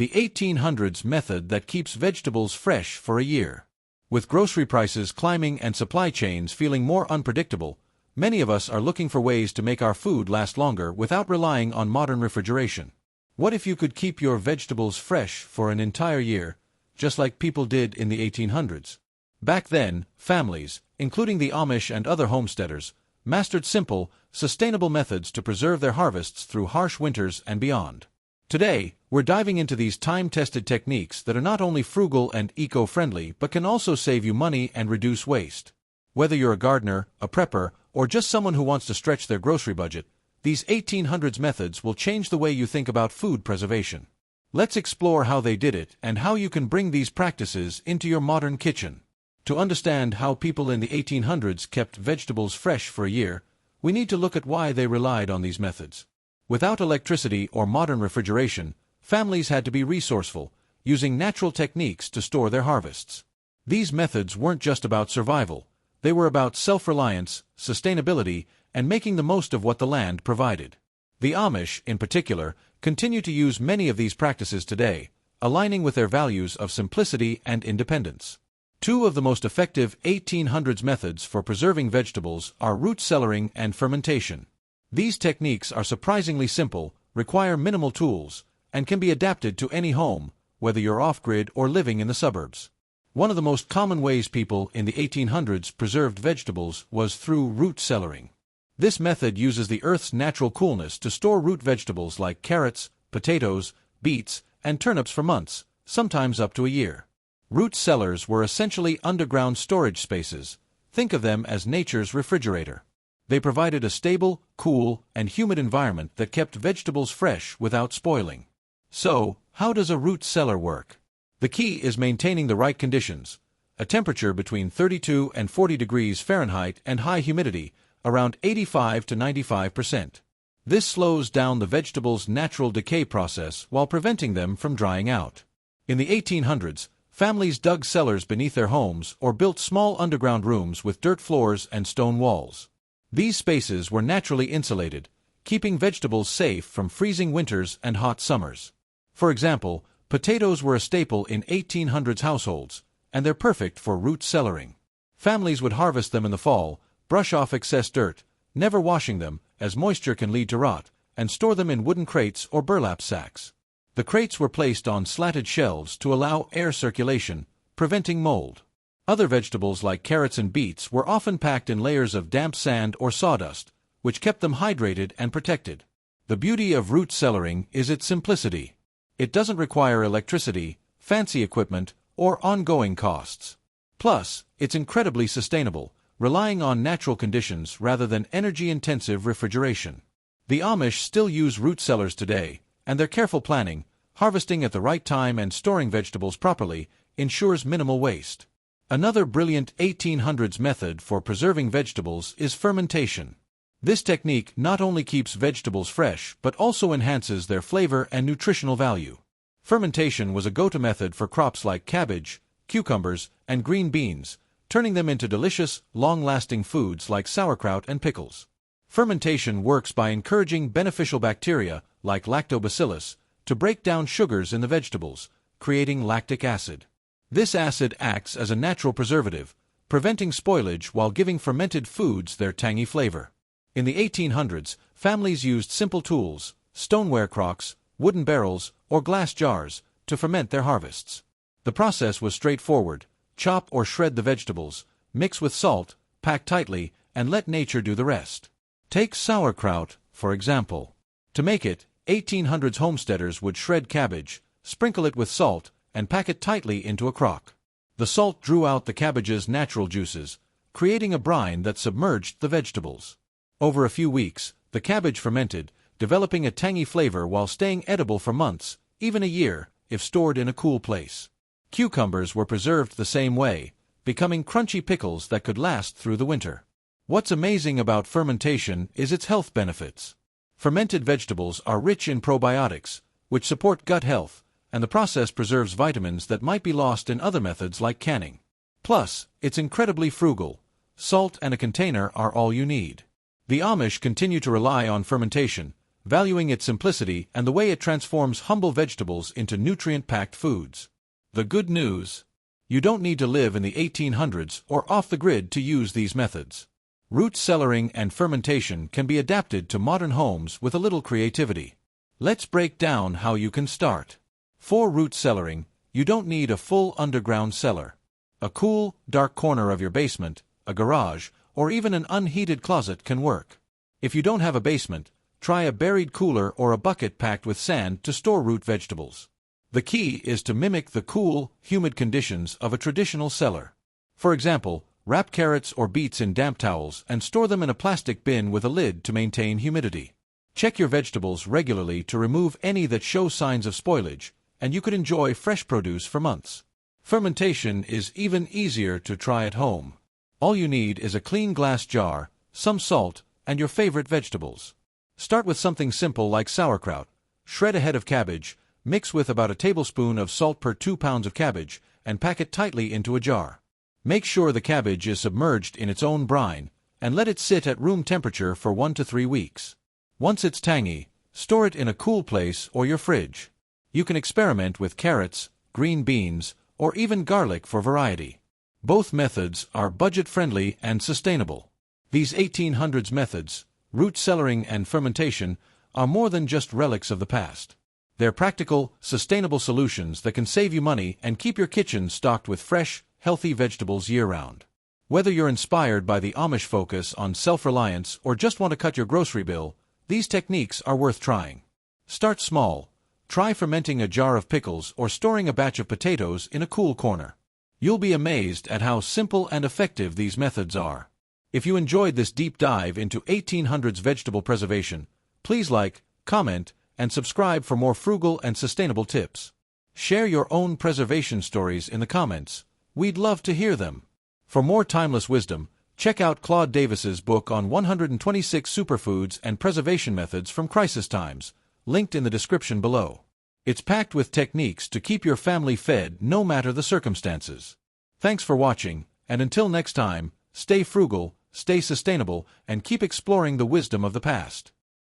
the 1800s method that keeps vegetables fresh for a year. With grocery prices climbing and supply chains feeling more unpredictable, many of us are looking for ways to make our food last longer without relying on modern refrigeration. What if you could keep your vegetables fresh for an entire year, just like people did in the 1800s? Back then, families, including the Amish and other homesteaders, mastered simple, sustainable methods to preserve their harvests through harsh winters and beyond. Today, we're diving into these time-tested techniques that are not only frugal and eco-friendly but can also save you money and reduce waste. Whether you're a gardener, a prepper, or just someone who wants to stretch their grocery budget, these 1800s methods will change the way you think about food preservation. Let's explore how they did it and how you can bring these practices into your modern kitchen. To understand how people in the 1800s kept vegetables fresh for a year, we need to look at why they relied on these methods. Without electricity or modern refrigeration, families had to be resourceful, using natural techniques to store their harvests. These methods weren't just about survival, they were about self-reliance, sustainability, and making the most of what the land provided. The Amish, in particular, continue to use many of these practices today, aligning with their values of simplicity and independence. Two of the most effective 1800s methods for preserving vegetables are root cellaring and fermentation. These techniques are surprisingly simple, require minimal tools, and can be adapted to any home, whether you're off-grid or living in the suburbs. One of the most common ways people in the 1800s preserved vegetables was through root cellaring. This method uses the earth's natural coolness to store root vegetables like carrots, potatoes, beets, and turnips for months, sometimes up to a year. Root cellars were essentially underground storage spaces. Think of them as nature's refrigerator. They provided a stable, cool, and humid environment that kept vegetables fresh without spoiling. So, how does a root cellar work? The key is maintaining the right conditions: a temperature between 32 and 40 degrees Fahrenheit and high humidity, around 85 to 95%. This slows down the vegetable's natural decay process while preventing them from drying out. In the 1800s, families dug cellars beneath their homes or built small underground rooms with dirt floors and stone walls. These spaces were naturally insulated, keeping vegetables safe from freezing winters and hot summers. For example, potatoes were a staple in 1800s households, and they're perfect for root cellaring. Families would harvest them in the fall, brush off excess dirt, never washing them, as moisture can lead to rot, and store them in wooden crates or burlap sacks. The crates were placed on slatted shelves to allow air circulation, preventing mold. Other vegetables like carrots and beets were often packed in layers of damp sand or sawdust, which kept them hydrated and protected. The beauty of root cellaring is its simplicity. It doesn't require electricity, fancy equipment, or ongoing costs. Plus, it's incredibly sustainable, relying on natural conditions rather than energy-intensive refrigeration. The Amish still use root cellars today, and their careful planning, harvesting at the right time and storing vegetables properly, ensures minimal waste. Another brilliant 1800s method for preserving vegetables is fermentation. This technique not only keeps vegetables fresh but also enhances their flavor and nutritional value. Fermentation was a go-to method for crops like cabbage, cucumbers, and green beans, turning them into delicious, long-lasting foods like sauerkraut and pickles. Fermentation works by encouraging beneficial bacteria, like lactobacillus, to break down sugars in the vegetables, creating lactic acid. This acid acts as a natural preservative, preventing spoilage while giving fermented foods their tangy flavor. In the 1800s, families used simple tools, stoneware crocks, wooden barrels, or glass jars, to ferment their harvests. The process was straightforward: chop or shred the vegetables, mix with salt, pack tightly, and let nature do the rest. Take sauerkraut, for example. To make it, 1800s homesteaders would shred cabbage, sprinkle it with salt, and pack it tightly into a crock. The salt drew out the cabbage's natural juices, creating a brine that submerged the vegetables. Over a few weeks, the cabbage fermented, developing a tangy flavor while staying edible for months, even a year, if stored in a cool place. Cucumbers were preserved the same way, becoming crunchy pickles that could last through the winter. What's amazing about fermentation is its health benefits. Fermented vegetables are rich in probiotics, which support gut health, and the process preserves vitamins that might be lost in other methods like canning. Plus, it's incredibly frugal. Salt and a container are all you need. The Amish continue to rely on fermentation, valuing its simplicity and the way it transforms humble vegetables into nutrient-packed foods. The good news: you don't need to live in the 1800s or off the grid to use these methods. Root cellaring and fermentation can be adapted to modern homes with a little creativity. Let's break down how you can start. For root cellaring, you don't need a full underground cellar. A cool, dark corner of your basement, a garage, or even an unheated closet can work. If you don't have a basement, try a buried cooler or a bucket packed with sand to store root vegetables. The key is to mimic the cool, humid conditions of a traditional cellar. For example, wrap carrots or beets in damp towels and store them in a plastic bin with a lid to maintain humidity. Check your vegetables regularly to remove any that show signs of spoilage, and you could enjoy fresh produce for months. Fermentation is even easier to try at home. All you need is a clean glass jar, some salt, and your favorite vegetables. Start with something simple like sauerkraut. Shred a head of cabbage, mix with about a tablespoon of salt per 2 pounds of cabbage, and pack it tightly into a jar. Make sure the cabbage is submerged in its own brine, and let it sit at room temperature for 1 to 3 weeks. Once it's tangy, store it in a cool place or your fridge. You can experiment with carrots, green beans, or even garlic for variety. Both methods are budget-friendly and sustainable. These 1800s methods, root cellaring and fermentation, are more than just relics of the past. They're practical, sustainable solutions that can save you money and keep your kitchen stocked with fresh, healthy vegetables year-round. Whether you're inspired by the Amish focus on self-reliance or just want to cut your grocery bill, these techniques are worth trying. Start small. Try fermenting a jar of pickles or storing a batch of potatoes in a cool corner. You'll be amazed at how simple and effective these methods are. If you enjoyed this deep dive into 1800s vegetable preservation, please like, comment, and subscribe for more frugal and sustainable tips. Share your own preservation stories in the comments. We'd love to hear them. For more timeless wisdom, check out Claude Davis's book on 126 superfoods and preservation methods from crisis times, linked in the description below. It's packed with techniques to keep your family fed no matter the circumstances. Thanks for watching, and until next time, stay frugal, stay sustainable, and keep exploring the wisdom of the past.